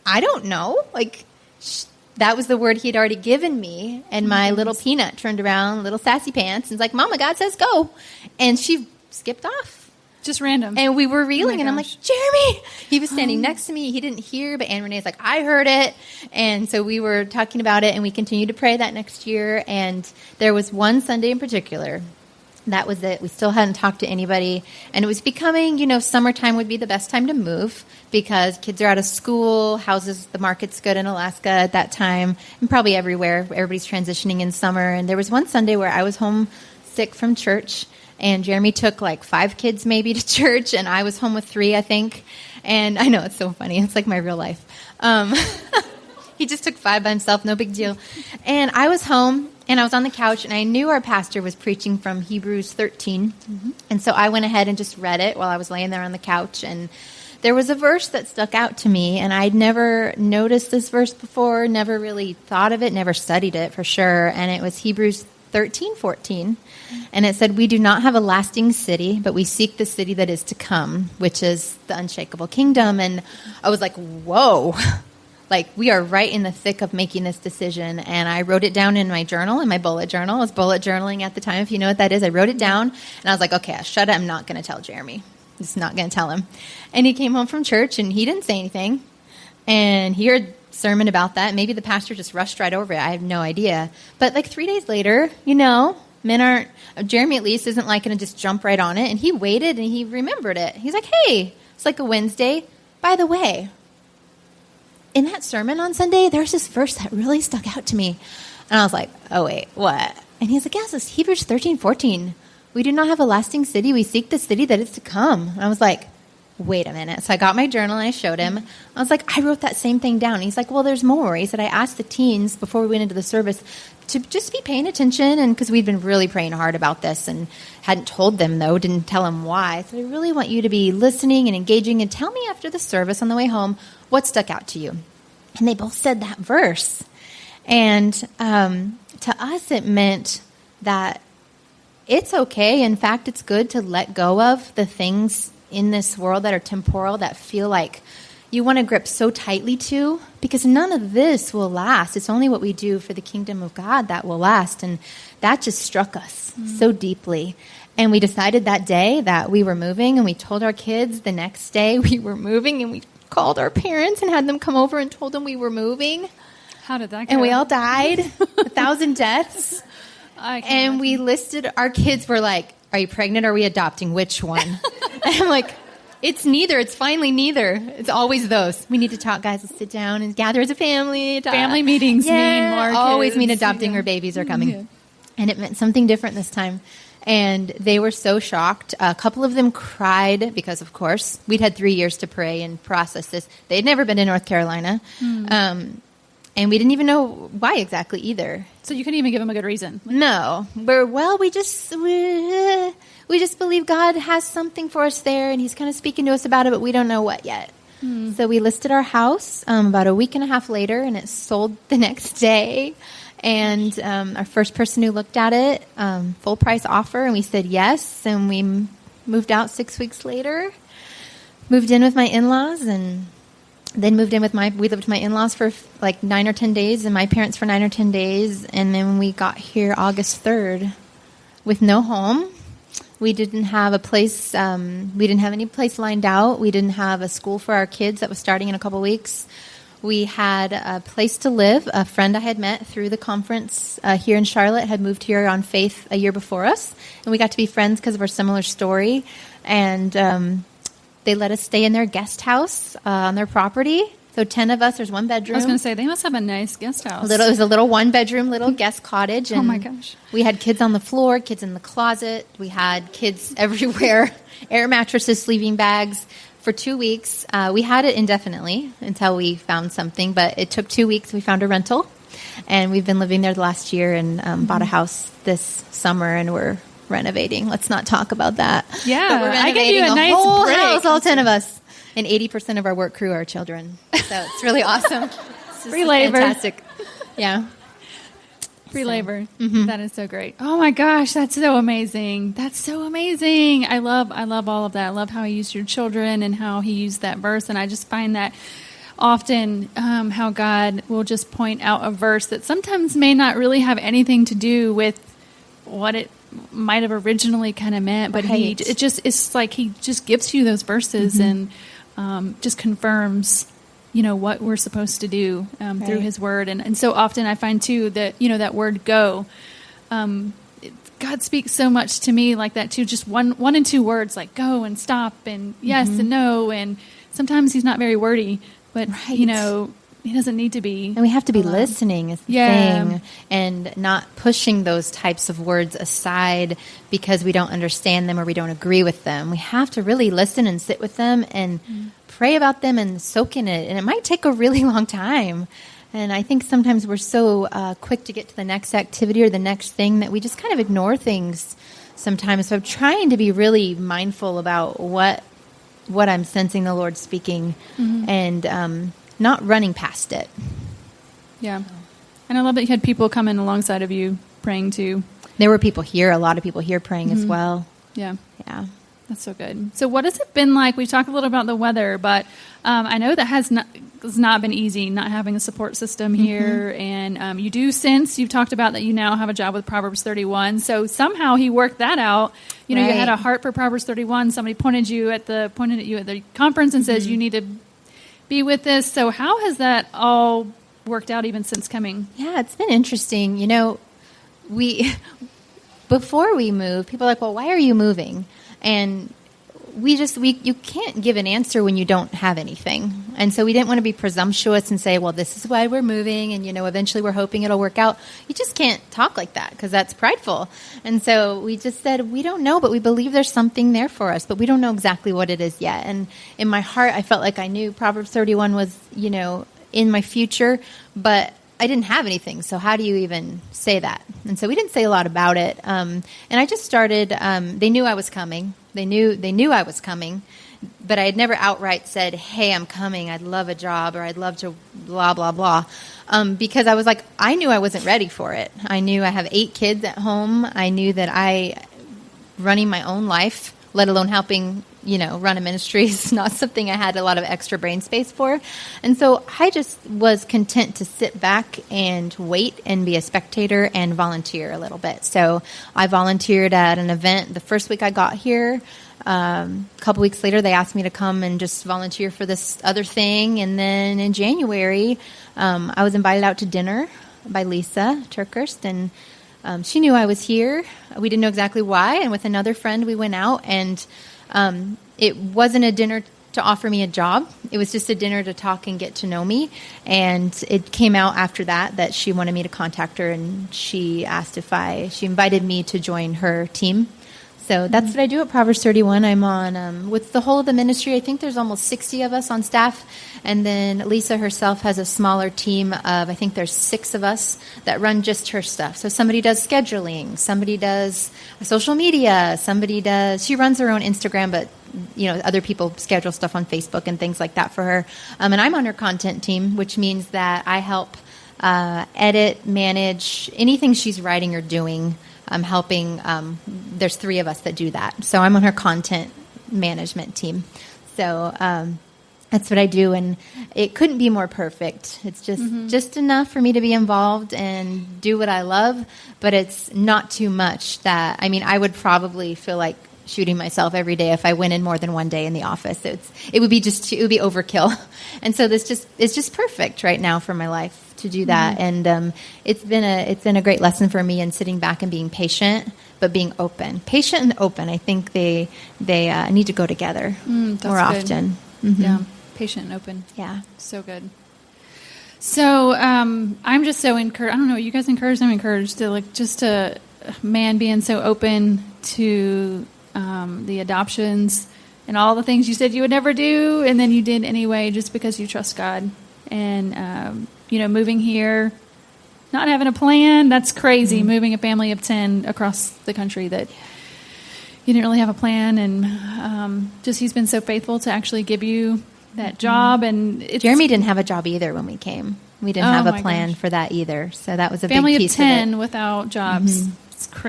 I don't know. That was the word he had already given me. And my little peanut turned around, little sassy pants, and was like, Mama, God says go. And she skipped off.
Just random.
And we were reeling, and I'm like, Jeremy. He was standing next to me. He didn't hear, but Ann Renee's like, I heard it. And so we were talking about it, and we continued to pray that next year. And there was one Sunday in particular. That was it. We still hadn't talked to anybody. And it was becoming, summertime would be the best time to move because kids are out of school, the market's good in Alaska at that time, and probably everywhere. Everybody's transitioning in summer. And there was one Sunday where I was home sick from church, and Jeremy took 5 kids maybe to church, and I was home with 3, I think. And I know, it's so funny. It's like my real life. He just took 5 by himself, no big deal. And I was home, and I was on the couch, and I knew our pastor was preaching from Hebrews 13. Mm-hmm. And so I went ahead and just read it while I was laying there on the couch. And there was a verse that stuck out to me, and I'd never noticed this verse before, never really thought of it, never studied it for sure. And it was Hebrews 13:14. And it said, "We do not have a lasting city, but we seek the city that is to come, which is the unshakable kingdom." And I was like, whoa, like we are right in the thick of making this decision. And I wrote it down in my journal, in my bullet journal. I was bullet journaling at the time, if you know what that is. I wrote it down, and I was like, okay, shut up. I'm not going to tell Jeremy. I'm just not going to tell him. And he came home from church, and he didn't say anything. And he heard a sermon about that. Maybe the pastor just rushed right over it. I have no idea. But like 3 days later, men aren't, Jeremy at least isn't like going to just jump right on it. And he waited, and he remembered it. He's like, hey, it's like a Wednesday. By the way, in that sermon on Sunday, there's this verse that really stuck out to me. And I was like, oh, wait, what? And he's like, yes, it's Hebrews 13:14. "We do not have a lasting city. We seek the city that is to come." And I was like, wait a minute. So I got my journal and I showed him. I was like, I wrote that same thing down. And he's like, well, there's more. He said, I asked the teens before we went into the service to just be paying attention. And because we'd been really praying hard about this and hadn't told them, though, didn't tell them why. So I really want you to be listening and engaging, and tell me after the service on the way home what stuck out to you. And they both said that verse. And to us, it meant that it's okay. In fact, it's good to let go of the things in this world that are temporal, that feel like you want to grip so tightly to, because none of this will last. It's only what we do for the kingdom of God that will last. And that just struck us so deeply. And we decided that day that we were moving, and we told our kids the next day we were moving, and we called our parents and had them come over and told them we were moving.
How did that go?
And we all died, 1,000 deaths. And we listed, our kids were like, are you pregnant or are we adopting? Which one? And I'm like, it's neither. It's finally neither. It's always those. We need to talk, guys. Let's sit down and gather as a family.
Family meetings mean more kids.
Always mean adopting or babies are coming. Yeah. And it meant something different this time. And they were so shocked. A couple of them cried because, of course, we'd had 3 years to pray and process this. They'd never been to North Carolina. And we didn't even know why exactly either.
So you couldn't even give them a good reason?
No. We just believe God has something for us there, and he's kind of speaking to us about it, but we don't know what yet. So we listed our house about a week and a half later, and it sold the next day. And our first person who looked at it, full price offer, and we said yes, and we moved out 6 weeks later, moved in with my in-laws, and then moved in with we lived with my in-laws for like 9 or 10 days, and my parents for 9 or 10 days. And then we got here August 3rd with no home. We didn't have a place. We didn't have any place lined out. We didn't have a school for our kids that was starting in a couple weeks. We had a place to live. A friend I had met through the conference here in Charlotte had moved here on faith a year before us. And we got to be friends because of our similar story. And they let us stay in their guest house on their property. So 10 of us, there's one bedroom.
I was going to say, they must have a nice guest house.
It was a little one-bedroom, little guest cottage. And
oh, my gosh.
We had kids on the floor, kids in the closet. We had kids everywhere, air mattresses, sleeping bags. For 2 weeks, we had it indefinitely until we found something. But it took 2 weeks. We found a rental. And we've been living there the last year and bought a house this summer, and we're renovating. Let's not talk about that.
Yeah,
but we're renovating
I give you a nice
whole
break.
house, all 10 of us. And 80% of our work crew are children. So it's really awesome. It's
free labor.
Fantastic. Yeah.
Free labor. Mm-hmm. That is so great. Oh my gosh, that's so amazing. That's so amazing. I love all of that. I love how he used your children and how he used that verse. And I just find that often how God will just point out a verse that sometimes may not really have anything to do with what it might have originally kind of meant, but
right.
It's like he just gives you those verses and just confirms, what we're supposed to do
right.
through his word. And so often I find too that, that word go, God speaks so much to me like that too. Just one and two words, like go and stop and yes and no. And sometimes he's not very wordy, but
right.
He doesn't need to be.
And we have to be listening is the thing, and not pushing those types of words aside because we don't understand them or we don't agree with them. We have to really listen and sit with them and pray about them and soak in it. And it might take a really long time. And I think sometimes we're so quick to get to the next activity or the next thing that we just kind of ignore things sometimes. So I'm trying to be really mindful about what what I'm sensing the Lord speaking, and not running past it.
Yeah. And I love that you had people come in alongside of you praying too.
There were people here, a lot of people here praying as well.
Yeah.
Yeah.
That's so good. So what has it been like? We talked a little about the weather, but I know that has not been easy, not having a support system here. And you do sense, you've talked about that you now have a job with Proverbs 31. So somehow he worked that out. You know, you had a heart for Proverbs 31. Somebody pointed at you at the conference and says, you need to be with this. So how has that all worked out even since coming?
Yeah, it's been interesting. You know, before we moved, people are like, well, why are you moving? And you can't give an answer when you don't have anything. And so we didn't want to be presumptuous and say, well, this is why we're moving. And, you know, eventually we're hoping it'll work out. You just can't talk like that because that's prideful. And so we just said, we don't know, but we believe there's something there for us, but we don't know exactly what it is yet. And in my heart, I felt like I knew Proverbs 31 was, you know, in my future, but I didn't have anything. So how do you even say that? And so we didn't say a lot about it. And I just started, they knew I was coming. They knew I was coming, but I had never outright said, hey, I'm coming. I'd love a job, or I'd love to blah, blah, blah. Because I was like, I knew I wasn't ready for it. I knew I have 8 kids at home. I knew that running my own life, let alone helping, you know, run a ministry is not something I had a lot of extra brain space for. And so I just was content to sit back and wait and be a spectator and volunteer a little bit. So I volunteered at an event the first week I got here. A couple weeks later, they asked me to come and just volunteer for this other thing. And then in January, I was invited out to dinner by Lisa Turkhurst, and she knew I was here. We didn't know exactly why. And with another friend, we went out, and it wasn't a dinner to offer me a job. It was just a dinner to talk and get to know me. And it came out after that she wanted me to contact her, and she asked she invited me to join her team. So that's what I do at Proverbs 31. I'm on, with the whole of the ministry, I think there's almost 60 of us on staff. And then Lisa herself has a smaller team of, I think there's 6 of us that run just her stuff. So somebody does scheduling, somebody does social media, she runs her own Instagram, but, you know, other people schedule stuff on Facebook and things like that for her. And I'm on her content team, which means that I help edit, manage anything she's writing or doing. I'm helping. There's 3 of us that do that. So I'm on her content management team. So that's what I do. And it couldn't be more perfect. It's just enough for me to be involved and do what I love. But it's not too much that, I mean, I would probably feel like shooting myself every day if I went in more than one day in the office. It would be overkill. And so it's just perfect right now for my life to do that. And it's been a great lesson for me in sitting back and being patient, but being open. Patient and open, I think they need to go together more often.
Yeah, patient and open.
Yeah,
so good. So I'm just so encouraged. I don't know, you guys encouraged? I'm encouraged to being so open to the adoptions and all the things you said you would never do, and then you did anyway, just because you trust God. And moving here, not having a plan, that's crazy. Moving a family of 10 across the country that you didn't really have a plan. And he's been so faithful to actually give you that job. And
Jeremy didn't have a job either when we came. We didn't have a plan for that either. So that was a
family
big piece
of 10
of it.
Without jobs.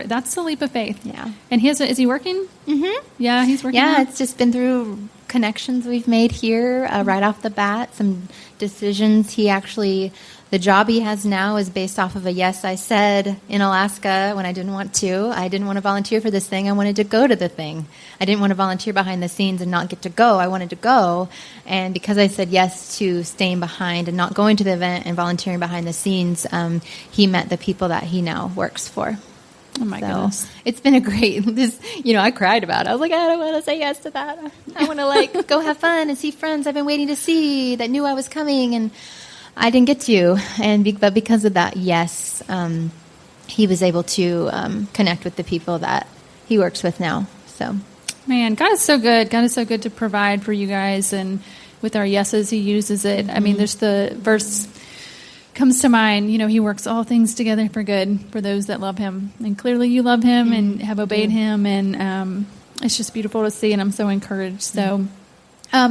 That's a leap of faith.
Yeah.
And is he working? Mm-hmm. Yeah, he's working.
Yeah, it's just been through connections we've made here right off the bat, some decisions. The job he has now is based off of a yes I said in Alaska when I didn't want to. I didn't want to volunteer for this thing. I wanted to go to the thing. I didn't want to volunteer behind the scenes and not get to go. I wanted to go. And because I said yes to staying behind and not going to the event and volunteering behind the scenes, he met the people that he now works for.
Oh my goodness.
It's been a great, I cried about it. I was like, I don't want to say yes to that. I want to go have fun and see friends I've been waiting to see that knew I was coming, and I didn't get to. But because of that, yes, he was able to connect with the people that he works with now. So,
man, God is so good. God is so good to provide for you guys, and with our yeses, he uses it. I mean, there's the verse comes to mind, he works all things together for good for those that love him. And clearly you love him and have obeyed him. And it's just beautiful to see. And I'm so encouraged. So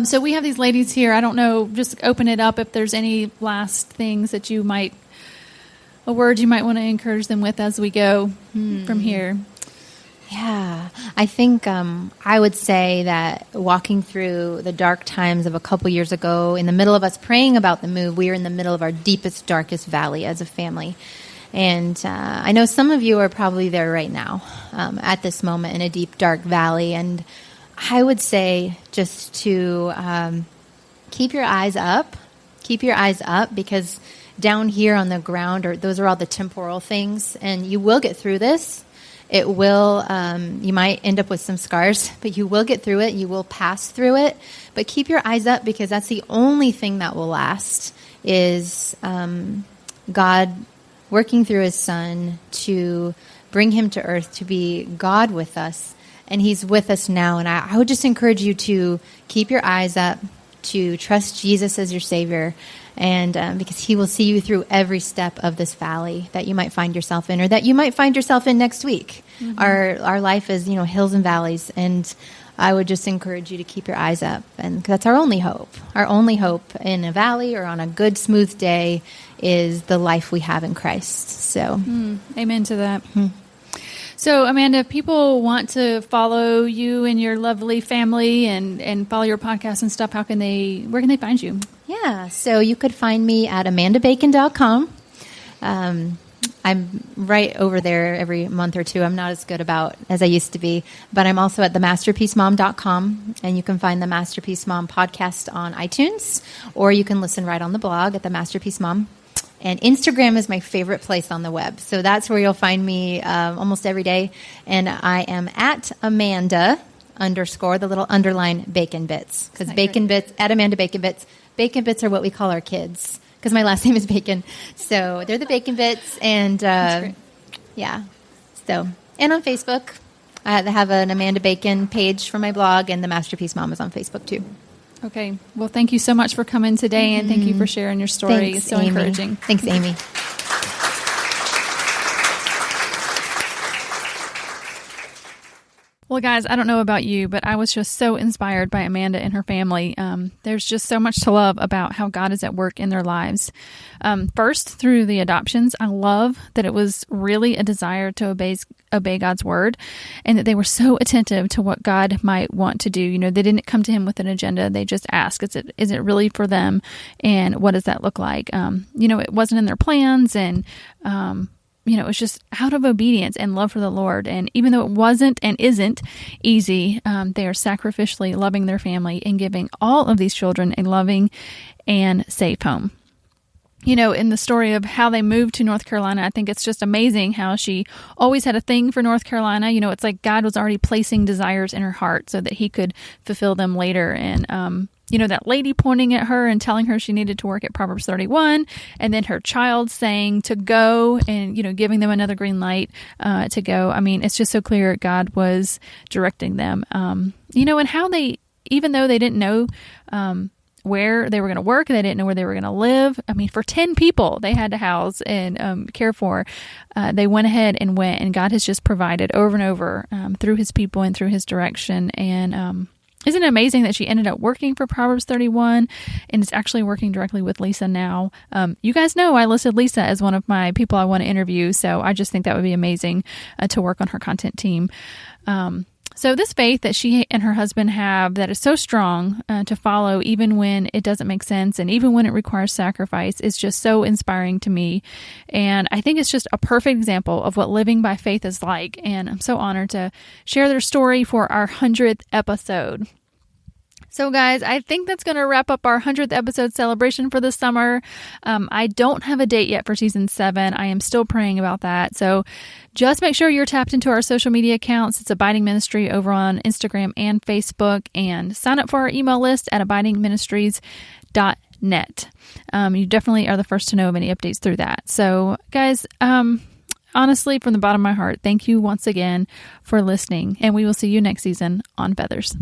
So we have these ladies here. I don't know, just open it up if there's any last things that a word you might want to encourage them with as we go from here.
Yeah, I think I would say that walking through the dark times of a couple years ago, in the middle of us praying about the move, we were in the middle of our deepest, darkest valley as a family. And I know some of you are probably there right now at this moment in a deep, dark valley. And I would say just to keep your eyes up. Keep your eyes up, because down here on the ground, those are all the temporal things. And you will get through this. It will, you might end up with some scars, but you will get through it. You will pass through it. But keep your eyes up, because that's the only thing that will last, is God working through his Son to bring him to earth, to be God with us. And he's with us now. And I would just encourage you to keep your eyes up, to trust Jesus as your Savior, and because he will see you through every step of this valley that you might find yourself in, or that you might find yourself in next week. Mm-hmm. Our life is, hills and valleys, and I would just encourage you to keep your eyes up, and that's our only hope. Our only hope in a valley or on a good, smooth day is the life we have in Christ. So,
amen to that. So, Amanda, if people want to follow you and your lovely family and follow your podcast and stuff, where can they find you?
Yeah, so you could find me at amandabacon.com. I'm right over there every month or two. I'm not as good about as I used to be, but I'm also at themasterpiecemom.com, and you can find the Masterpiece Mom podcast on iTunes, or you can listen right on the blog at the Masterpiece Mom. And Instagram is my favorite place on the web. So that's where you'll find me almost every day. And I am at Amanda _ the little underline Bacon Bits. Because Bacon Bits, at Amanda Bacon Bits. Bacon Bits are what we call our kids, because my last name is Bacon. So they're the Bacon Bits. And yeah. So, and on Facebook, I have an Amanda Bacon page for my blog, and the Masterpiece Mom is on Facebook too.
Okay. Well, thank you so much for coming today, and thank you for sharing your story.
Thanks,
it's so
Amy.
encouraging.
Thanks, Amy.
Well, guys, I don't know about you, but I was just so inspired by Amanda and her family. There's just so much to love about how God is at work in their lives. First, through the adoptions, I love that it was really a desire to obey God's word, and that they were so attentive to what God might want to do. They didn't come to him with an agenda. They just asked, is it really for them? And what does that look like? It wasn't in their plans, and it was just out of obedience and love for the Lord. And even though it wasn't and isn't easy, they are sacrificially loving their family and giving all of these children a loving and safe home. In the story of how they moved to North Carolina, I think it's just amazing how she always had a thing for North Carolina. It's like God was already placing desires in her heart so that he could fulfill them later. And, that lady pointing at her and telling her she needed to work at Proverbs 31, and then her child saying to go and, giving them another green light to go. I mean, it's just so clear God was directing them, and how they, even though they didn't know where they were going to work, they didn't know where they were going to live. I mean, for 10 people they had to house and care for, they went ahead and went, and God has just provided over and over through his people and through his direction. And isn't it amazing that she ended up working for Proverbs 31 and is actually working directly with Lisa now? You guys know I listed Lisa as one of my people I want to interview, so I just think that would be amazing to work on her content team. So this faith that she and her husband have that is so strong to follow even when it doesn't make sense and even when it requires sacrifice is just so inspiring to me. And I think it's just a perfect example of what living by faith is like. And I'm so honored to share their story for our 100th episode. So guys, I think that's going to wrap up our 100th episode celebration for the summer. I don't have a date yet for season 7. I am still praying about that. So just make sure you're tapped into our social media accounts. It's Abiding Ministry over on Instagram and Facebook, and sign up for our email list at abidingministries.net. You definitely are the first to know of any updates through that. So guys, honestly, from the bottom of my heart, thank you once again for listening, and we will see you next season on Feathers.